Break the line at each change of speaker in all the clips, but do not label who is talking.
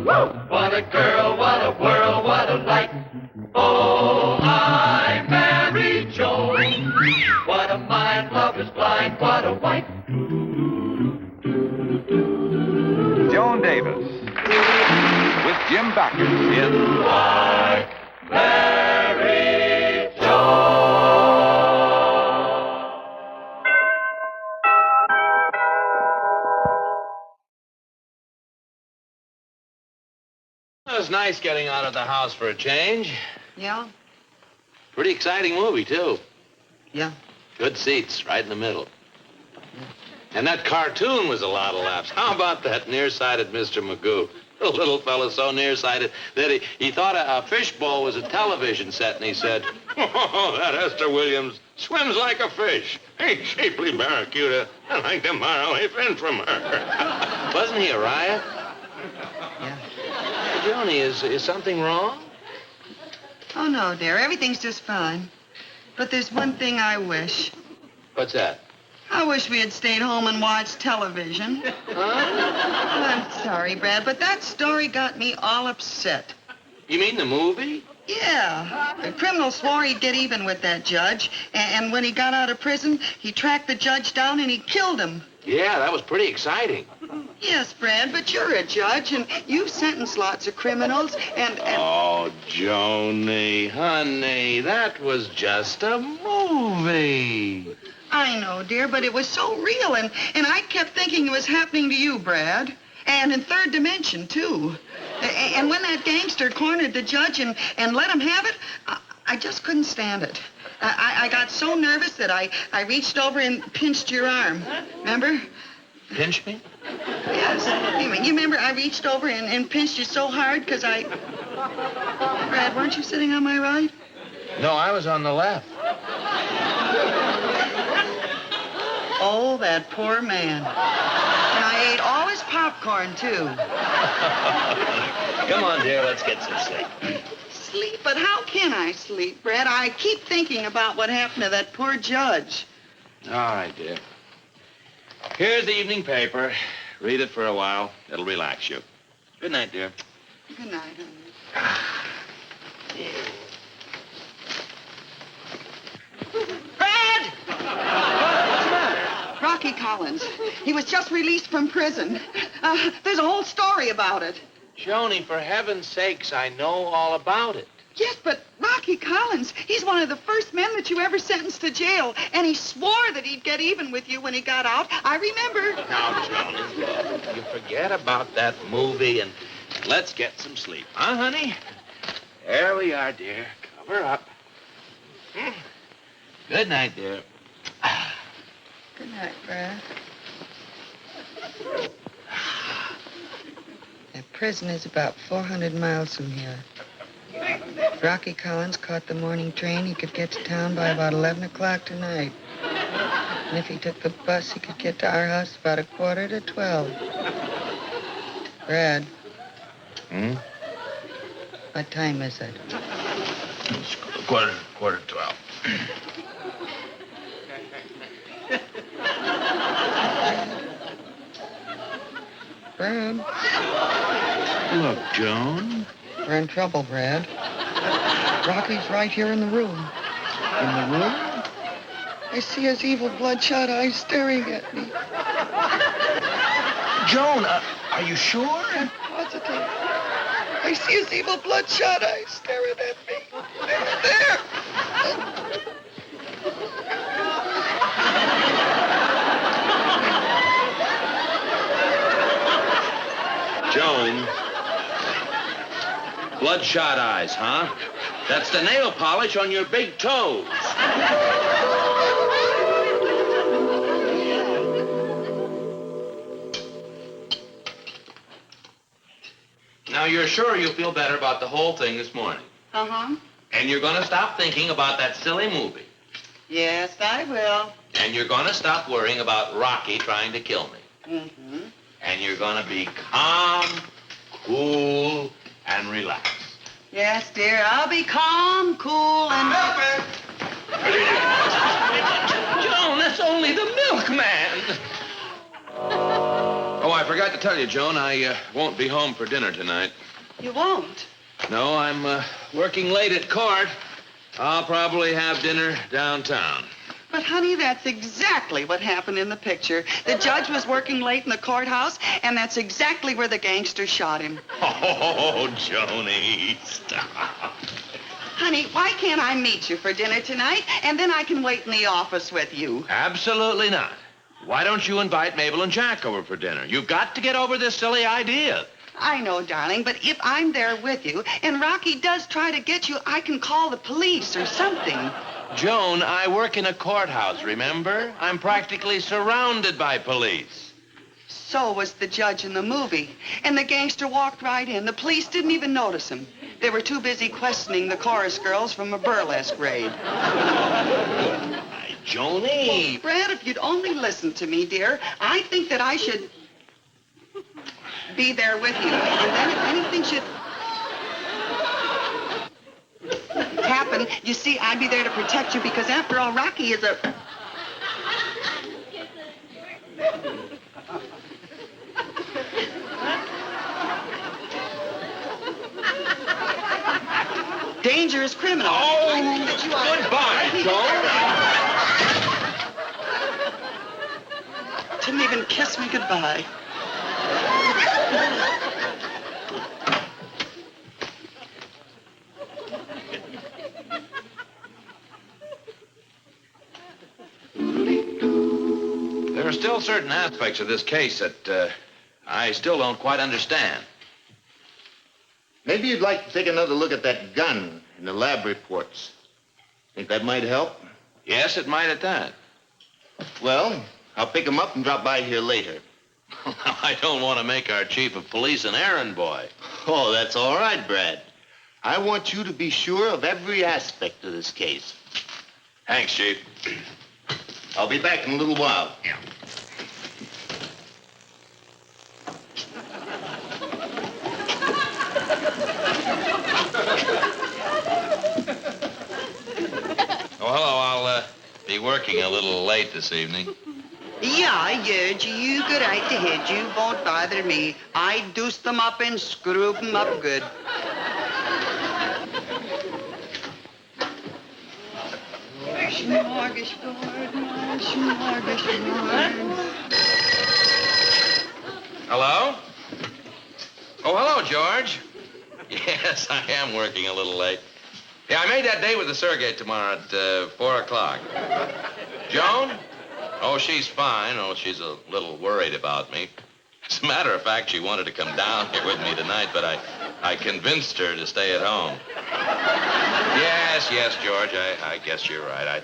What a girl, what a world, what a light. Oh, I married Joan. What a mind, love is blind, what a wife.
Joan Davis with Jim Backus in
I married Joan.
It was nice getting out of the house for a change.
Yeah?
Pretty exciting movie, too.
Yeah.
Good seats, right in the middle. And that cartoon was a lot of laughs. How about that nearsighted Mr. Magoo? The little fella so nearsighted that he thought a fishbowl was a television set, and he said, "Oh, that Esther Williams swims like a fish. Hey, shapely barracuda. I like to borrow a fin from her." Wasn't he a riot?
Yeah.
Hey, Joni, is something wrong?
Oh, no, dear. Everything's just fine. But there's one thing I wish.
What's that?
I wish we had stayed home and watched television. I'm sorry, Brad, but that story got me all upset.
You mean the movie?
Yeah. The criminal swore he'd get even with that judge, and when he got out of prison, he tracked the judge down and he killed him.
Yeah, that was pretty exciting.
Yes, Brad, but you're a judge, and you've sentenced lots of criminals, and...
Oh, Joni, honey, that was just a movie.
I know, dear, but it was so real, and I kept thinking it was happening to you, Brad. And in third dimension, too. And when that gangster cornered the judge and let him have it, I just couldn't stand it. I got so nervous that I reached over and pinched your arm. Remember?
Pinch me?
Yes. You remember I reached over and pinched you so hard because I... Brad, weren't you sitting on my right?
No, I was on the left.
Oh, that poor man. And I ate all his popcorn, too.
Come on, dear, let's get some sleep.
Sleep? But how can I sleep, Brad? I keep thinking about what happened to that poor judge.
All right, dear. Here's the evening paper. Read it for a while. It'll relax you. Good night, dear.
Good night, honey. Brad! What's the matter? Rocky Collins. He was just released from prison. There's a whole story about it.
Joni, for heaven's sakes, I know all about it.
Yes, but Rocky Collins, he's one of the first men that you ever sentenced to jail, and he swore that he'd get even with you when he got out. I remember.
Now, Joni, look, you forget about that movie and let's get some sleep. Huh, honey? There we are, dear. Cover up. Good night, dear.
Good night, Brad. That prison is about 400 miles from here. If Rocky Collins caught the morning train, he could get to town by about 11 o'clock tonight. And if he took the bus, he could get to our house about 11:45. Brad. What time is it?
It's quarter to 12.
Brad.
Look, Joan.
We're in trouble, Brad. Rocky's right here in the room.
In the room?
I see his evil bloodshot eyes staring at me.
Joan, are you sure?
I'm positive. I see his evil bloodshot eyes staring at me. There!
Joan. Bloodshot eyes, huh? That's the nail polish on your big toes. Now, you're sure you feel better about the whole thing this morning?
Uh-huh.
And you're going to stop thinking about that silly movie.
Yes, I will.
And you're going to stop worrying about Rocky trying to kill me.
Mm-hmm.
And you're going to be calm, cool, and relaxed.
Yes, dear, I'll be calm, cool, and...
Joan, that's only the milkman. Oh, I forgot. forgot to tell you, Joan, I won't be home for dinner tonight.
You won't?
No, I'm working late at court. I'll probably have dinner downtown.
But, honey, that's exactly what happened in the picture. The judge was working late in the courthouse, and that's exactly where the gangster shot him.
Oh, Joni, stop.
Honey, why can't I meet you for dinner tonight, and then I can wait in the office with you?
Absolutely not. Why don't you invite Mabel and Jack over for dinner? You've got to get over this silly idea.
I know, darling, but if I'm there with you, and Rocky does try to get you, I can call the police or something.
Joan, I work in a courthouse, remember? I'm practically surrounded by police.
So was the judge in the movie. And the gangster walked right in. The police didn't even notice him. They were too busy questioning the chorus girls from a burlesque raid.
Joni.
Oh, Brad, if you'd only listen to me, dear, I think that I should be there with you. And then if anything should happen, you see, I'd be there to protect you because after all, Rocky is a... dangerous criminal.
Oh,
I think that you are...
goodbye, Joan.
Didn't even kiss me goodbye.
There are still certain aspects of this case that I still don't quite understand.
Maybe you'd like to take another look at that gun in the lab reports. Think that might help?
Yes, it might at that.
Well, I'll pick him up and drop by here later.
I don't want to make our chief of police an errand boy.
Oh, that's all right, Brad. I want you to be sure of every aspect of this case.
Thanks, Chief.
I'll be back in a little while.
Yeah. Oh, hello. I'll be working a little late this evening.
Yeah, you go right ahead. You won't bother me. I deuce them up and screw them up good.
Hello? Oh, hello, George. Yes, I am working a little late. Yeah, I made that date with the surrogate tomorrow at 4 o'clock. Joan? Oh, she's fine. Oh, she's a little worried about me. As a matter of fact, she wanted to come down here with me tonight, but I convinced her to stay at home. Yes, George, I guess you're right. I'd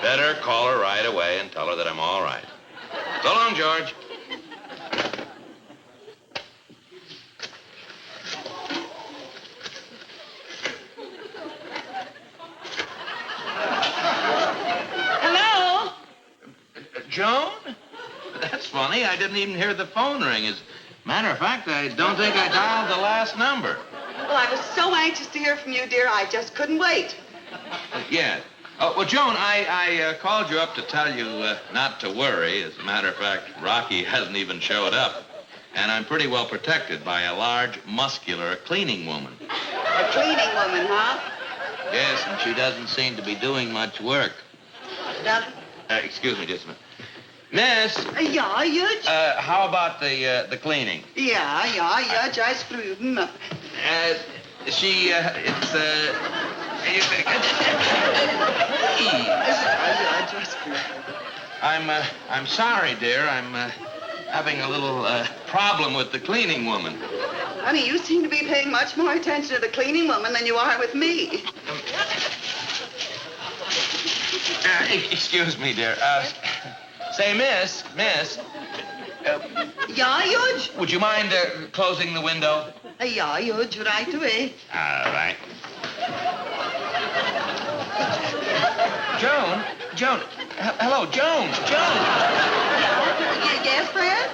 better call her right away and tell her that I'm all right. So long, George.
Hello?
Joan? That's funny. I didn't even hear the phone ring. As a matter of fact, I don't think I dialed the last number.
Well, I was so anxious to hear from you, dear. I just couldn't wait.
Yeah. Oh, well, Joan, I called you up to tell you not to worry. As a matter of fact, Rocky hasn't even showed up. And I'm pretty well protected by a large, muscular cleaning woman.
A cleaning woman, huh?
Yes, and she doesn't seem to be doing much work.
Doesn't?
Excuse me just a minute. Miss,
Yeah,
how about the cleaning?
Yeah, just screw them up.
I'm sorry, dear. I'm having a little problem with the cleaning woman.
Honey, you seem to be paying much more attention to the cleaning woman than you are with me.
Excuse me, dear. Say, miss.
Yeah, Judge?
Would you mind closing the window?
Yeah, Judge, right away.
All right. Joan. Hello, Joan.
Yes, Fred?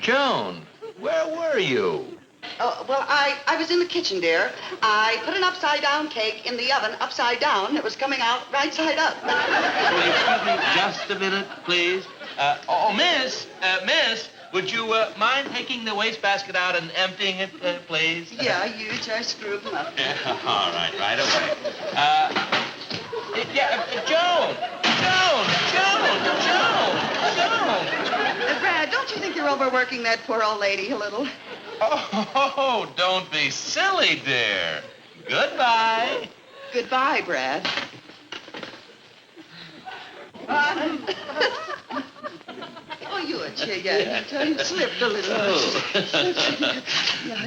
Joan, where were you?
Well, I was in the kitchen, dear. I put an upside-down cake in the oven upside down. It was coming out right side up.
Excuse me just a minute, please. Miss, would you mind taking the wastebasket out and emptying it, please?
Yeah, you just screwed them up.
All right, right away. Joan!
Brad, don't you think you're overworking that poor old lady a little?
Oh, don't be silly, dear. Goodbye.
Goodbye, Brad. Oh, you a chick. You slipped a little.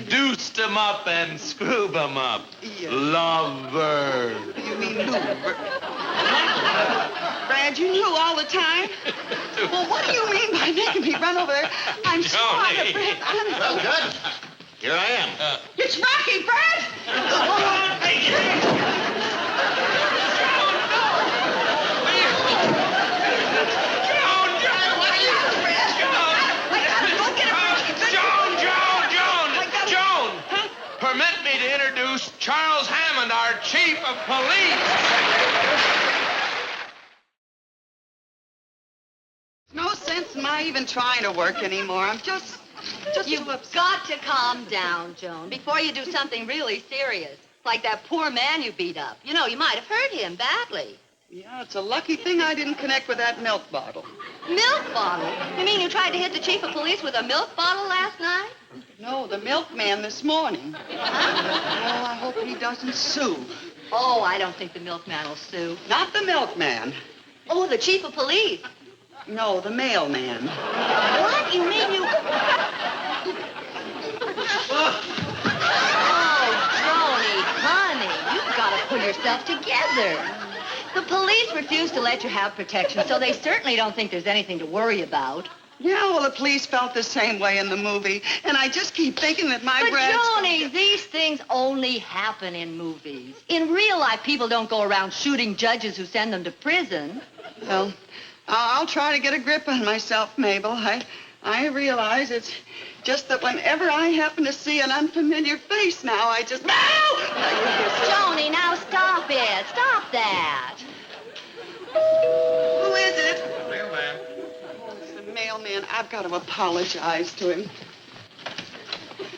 Deuced 'em up and screwed 'em up.
Yeah.
Lover.
You mean Hoover. Brad, you knew all the time? Well, what do you mean by making me run over there? I'm so out of breath.
Well, Judge, here I am.
It's Rocky, Brad!
Joan! Permit me to introduce Charles Hammond, our chief of police.
No sense in my even trying to work anymore. I'm just
You've got to calm down, Joan, before you do something really serious. Like that poor man you beat up. You know, you might have hurt him badly.
Yeah, it's a lucky thing I didn't connect with that milk bottle.
Milk bottle? You mean you tried to hit the chief of police with a milk bottle last night?
No, the milkman this morning. Oh, I hope he doesn't sue.
Oh, I don't think the milkman will sue.
Not the milkman.
Oh, the chief of police.
No, the mailman.
What? You mean you... Oh, Joni, honey, you've got to pull yourself together. The police refuse to let you have protection, so they certainly don't think there's anything to worry about.
Yeah, well, the police felt the same way in the movie, and I just keep thinking that my
But,
Brad's...
Joni, these things only happen in movies. In real life, people don't go around shooting judges who send them to prison.
Well, I'll try to get a grip on myself, Mabel. I realize it's just that whenever I happen to see an unfamiliar face now, I just...
Joni, now stop it. Stop that.
Who is it?
Mailman.
Oh, it's the mailman. I've got to apologize to him.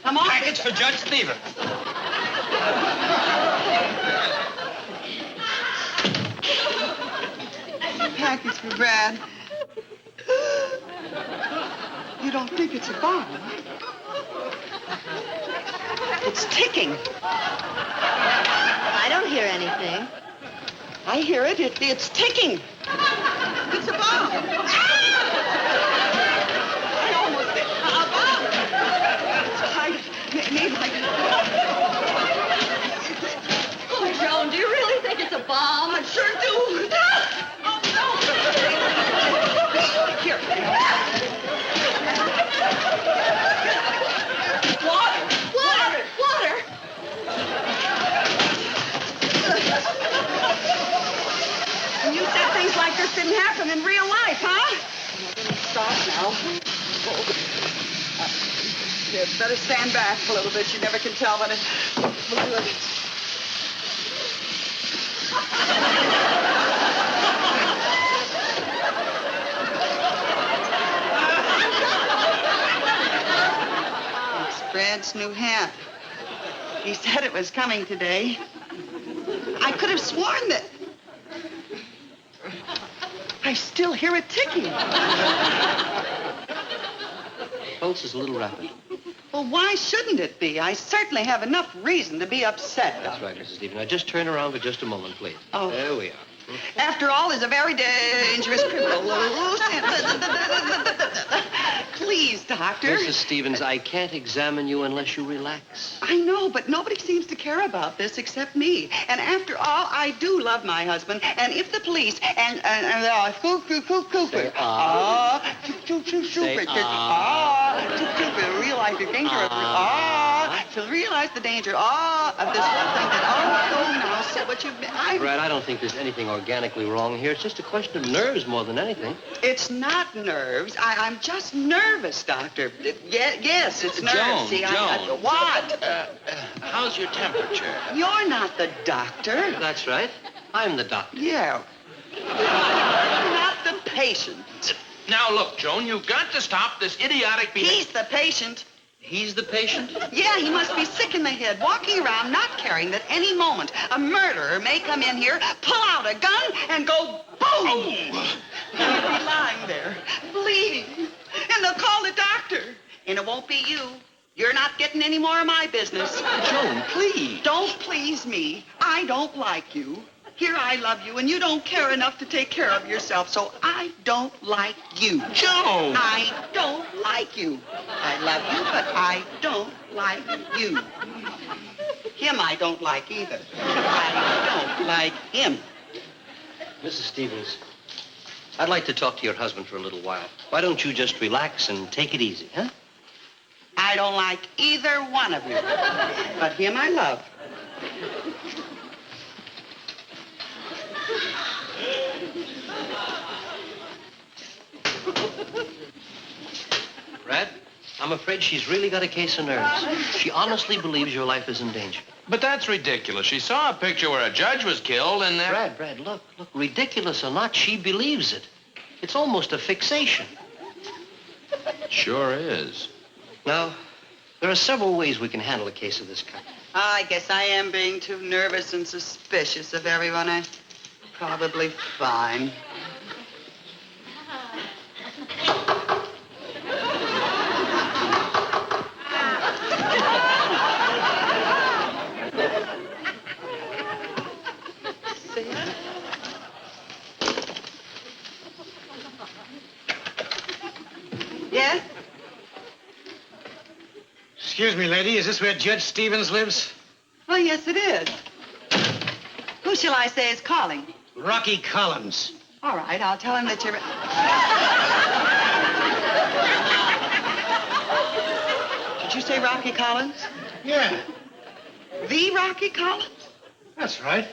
I'm off.
Package for Judge Stevens.
Package for Brad. You don't think it's a bomb? It's ticking.
I don't hear anything.
I hear it. It's ticking. It's a bomb. I almost did. A bomb. Maybe
Oh, Joan, do you really think it's a bomb?
I sure do. Oh, no. Here.
Water!
And you said things like this didn't happen in real life, huh? Stop now. You better stand back a little bit. You never can tell when it's... It's Brad's new hat. He said it was coming today. I could have sworn that... I still hear it ticking.
Pulse is a little rapid.
Well, why shouldn't it be? I certainly have enough reason to be upset.
That's right, Mrs. Stevens. Now, just turn around for just a moment, please.
Oh.
There we are.
After all, he's a very dangerous criminal. Please, Doctor.
Mrs. Stevens, I can't examine you unless you relax.
I know, but nobody seems to care about this except me. And after all, I do love my husband. And if the police and realize the danger of to realize the danger of this one thing that now so but you've been...
Brad, I don't think there's anything organically wrong here. It's just a question of nerves more than anything.
It's not nerves. I'm just nervous, Doctor. Yes, it's nerves.
Joan,
See,
Joan.
What?
How's your temperature?
You're not the doctor.
That's right. I'm the doctor.
Yeah. You're not the patient.
Now, look, Joan, you've got to stop this idiotic behavior.
He's the patient.
He's the patient?
Yeah, he must be sick in the head, walking around not caring that any moment a murderer may come in here, pull out a gun, and go boom! He'd be lying there, bleeding, and they'll call the doctor. And it won't be you. You're not getting any more of my business.
Joan, please.
Don't please me. I don't like you. Here I love you, and you don't care enough to take care of yourself, so I don't like you.
Joan!
I don't like you. I love you, but I don't like you. Him I don't like either. I don't like him.
Mrs. Stevens, I'd like to talk to your husband for a little while. Why don't you just relax and take it easy, huh?
I don't like either one of you. But him I love.
Brad, I'm afraid she's really got a case of nerves. She honestly believes your life is in danger.
But that's ridiculous. She saw a picture where a judge was killed and that...
Brad, look, ridiculous or not, she believes it. It's almost a fixation.
Sure is.
Now, there are several ways we can handle a case of this kind.
I guess I am being too nervous and suspicious of everyone. I'm probably fine. Yes?
Excuse me, lady, is this where Judge Stevens lives?
Oh, yes, it is. Who shall I say is calling?
Rocky Collins.
All right, I'll tell him that you're... Did you say Rocky Collins?
Yeah,
The Rocky Collins?
that's right.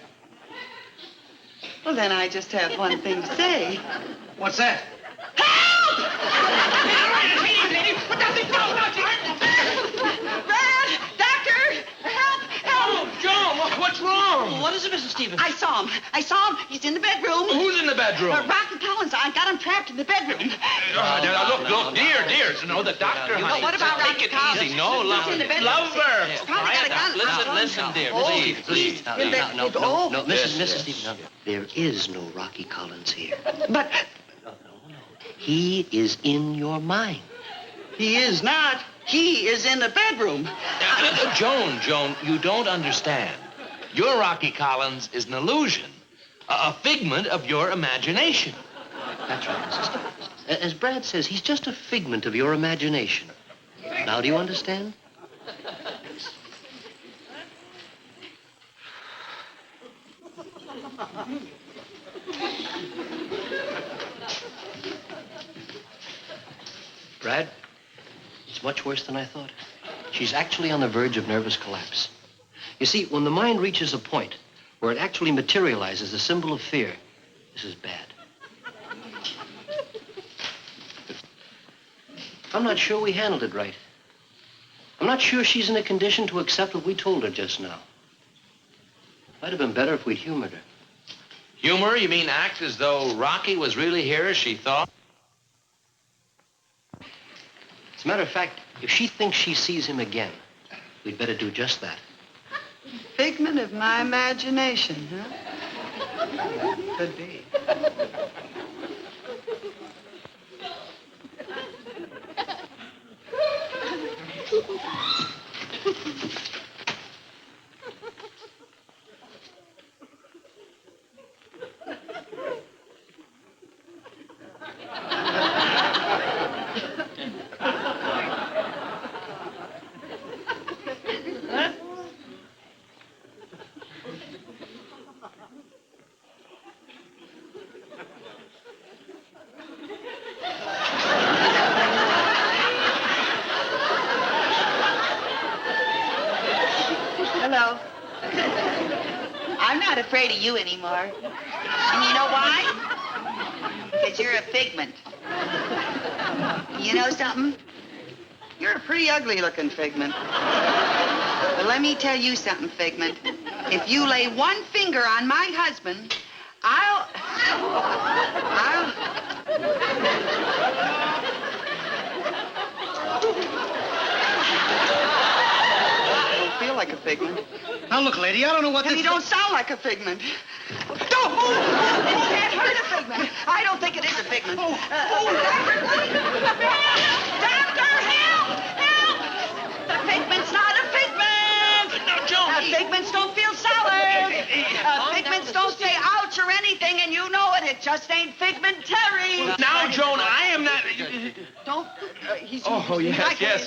Well, then I just have one thing to say.
What's that?
Brad! Doctor! Help! Help!
Joan, what's wrong?
What is it, Mrs. Stevens?
I saw him. He's in the bedroom.
Who's in the bedroom?
Rocky Collins. I got him trapped in the bedroom.
Look, dear. No, the doctor, honey.
What about
Take
Rocky
it
Collins?
easy. No,
He's in the bedroom.
lover.
He's probably got a gun.
Listen, dear.
Oh,
Please.
No,
Oh.
Mrs. Stevens, no. There is no Rocky Collins here.
But
No. He is in your mind.
he is not. He is in the bedroom.
Joan, you don't understand. Your Rocky Collins is an illusion, a figment of your imagination.
That's right, Mrs. Stevens. As Brad says, he's just a figment of your imagination. Now, do you understand? Brad, it's much worse than I thought. She's actually on the verge of nervous collapse. You see, when the mind reaches a point where it actually materializes a symbol of fear, this is bad. I'm not sure we handled it right. I'm not sure she's in a condition to accept what we told her just now. Might have been better if we'd humored her.
Humor? You mean act as though Rocky was really here as she thought?
As a matter of fact, if she thinks she sees him again, we'd better do just that.
Figment of my imagination, huh? Could be. I'm not afraid of you anymore. And you know why? Because you're a figment. You know something? You're a pretty ugly-looking figment. But let me tell you something, Figment. If you lay one finger on my husband, I don't feel like a figment.
Now, look, lady, I don't know what
And
this...
you don't sound like a figment. Don't move! It can't hurt a figment. I don't think it is a figment. Doctor, help! Help! The figment's not a figment!
No, Joan!
Figments don't feel solid. Figments don't say ouch or anything, and you know it. It just ain't figmentary.
Now, Joan, I am not...
Don't... he's...
Oh, yes.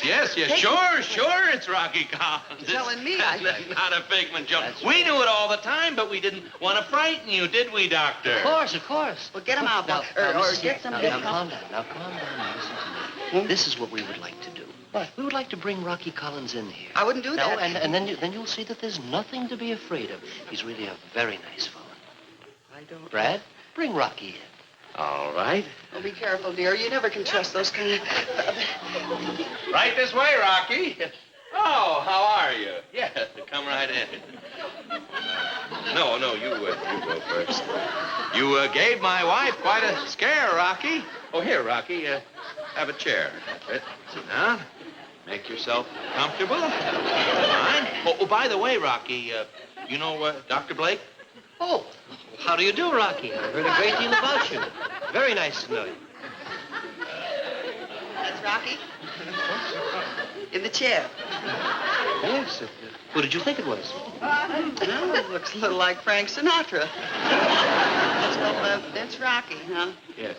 Sure, it's Rocky Collins.
Telling me
Not a figment, Joan. We knew it all the time, but we didn't want to frighten you, did we, Doctor?
Of course.
Well, get him out,
Now,
or
listen,
get somebody...
Now, calm down. Now, calm down and listen to me. This is what we would like to do. What? We would like to bring Rocky Collins in here.
I wouldn't do that.
No, and then you'll see that there's nothing to be afraid of. He's really a very nice fellow.
I don't...
Brad, bring Rocky in.
All right.
Oh, be careful, dear. You never can trust those kind of...
Right this way, Rocky. Oh, how are you? Yeah, come right in. No, you go first. You gave my wife quite a scare, Rocky. Oh, here, Rocky, have a chair. Sit down. Make yourself comfortable. Fine. Oh, by the way, Rocky, you know Dr. Blake?
Oh, how do you do, Rocky? I've heard a great deal about you. Very nice to know you.
That's Rocky? In the chair.
Yes. Who did you think it was?
Well, it looks a little like Frank Sinatra. So, that's Rocky, huh?
Yes.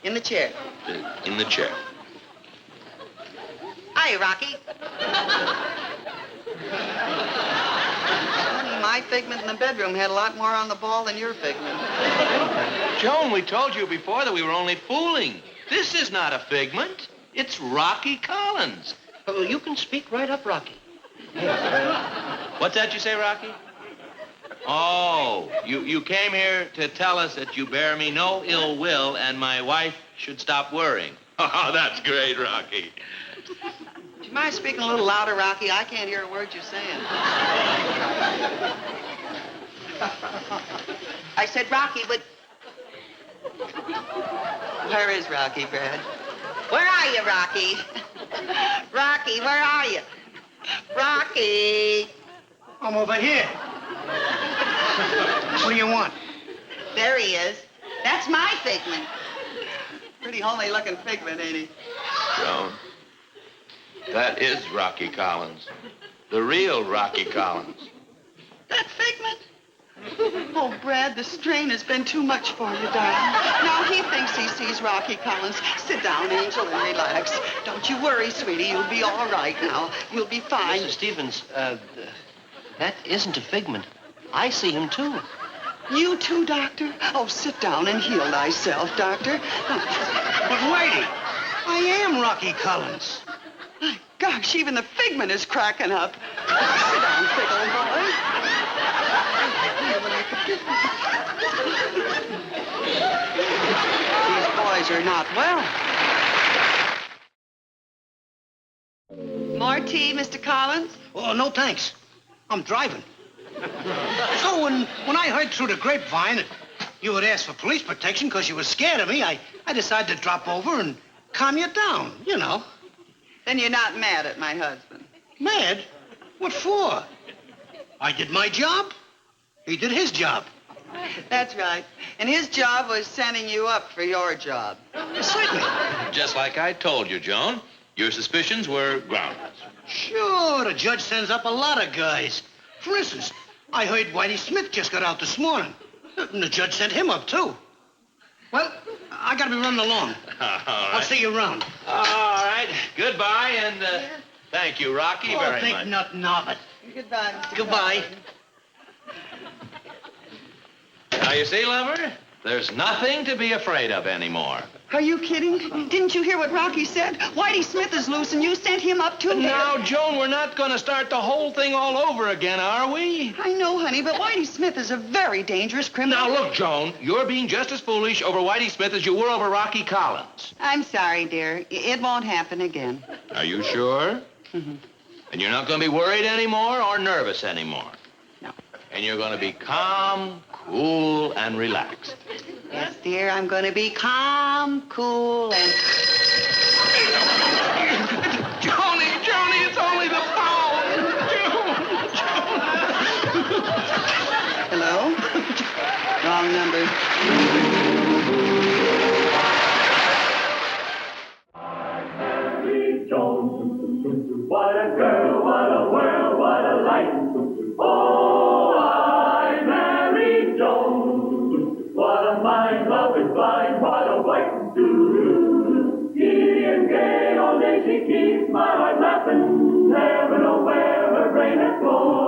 In the chair.
In the chair.
Hi, Rocky. Honey, my figment in the bedroom had a lot more on the ball than your figment.
Joan, we told you before that we were only fooling. This is not a figment. It's Rocky Collins.
Well, you can speak right up, Rocky.
What's that you say, Rocky? Oh, you came here to tell us that you bear me no ill will and my wife should stop worrying. Oh, that's great, Rocky.
Do you mind speaking a little louder, Rocky? I can't hear a word you're saying. I said Rocky, but... Where is Rocky, Brad? Where are you, Rocky? Rocky, where are you? Rocky!
I'm over here. What do you want?
There he is. That's my figment. Pretty homely-looking figment, ain't he?
Joan, that is Rocky Collins. The real Rocky Collins.
That figment? Oh, Brad, the strain has been too much for you, darling. Now he thinks he sees Rocky Collins. Sit down, Angel, and relax. Don't you worry, sweetie. You'll be all right now. You'll be fine.
Mrs. Stevens, that isn't a figment. I see him, too.
You too, Doctor? Oh, sit down and heal thyself, Doctor.
But, lady, I am Rocky Collins.
My gosh, even the figment is cracking up. Sit down, big old boy. These boys are not well. More tea, Mr. Collins?
Oh, no thanks. I'm driving. So when I heard through the grapevine that you had asked for police protection because you were scared of me, I decided to drop over and calm you down, you know.
Then you're not mad at my husband.
Mad? What for? I did my job. He did his job.
That's right. And his job was sending you up for your job.
Certainly.
Just like I told you, Joan. Your suspicions were groundless.
Sure, the judge sends up a lot of guys. For instance, I heard Whitey Smith just got out this morning. And the judge sent him up, too. Well, I gotta be running along.
All right.
I'll see you around.
All right. Goodbye, and thank you, Rocky, very
think
much.
nothing of it.
Goodbye, Mr.
Goodbye.
Now, you see, lover, there's nothing to be afraid of anymore.
Are you kidding? Didn't you hear what Rocky said? Whitey Smith is loose, and you sent him up, too.
Now, Joan, we're not going to start the whole thing all over again, are we?
I know know, honey, but Whitey Smith is a very dangerous criminal.
Now, look, Joan, you're being just as foolish over Whitey Smith as you were over Rocky Collins.
I'm sorry, dear. It won't happen again.
Are you sure?
Mm-hmm.
And you're not going to be worried anymore or nervous anymore?
No.
And you're going to be calm, cool, and relaxed.
Yes, dear, I'm going to be calm, cool, and...
Johnny, it's only the phone.
Hello? Wrong number.
What a girl, what a world, what a life. Oh, I married Joan. What a mind, love is blind, what a wife. Giddy and gay, all day she keeps my heart laughing. Never know where her brain has gone.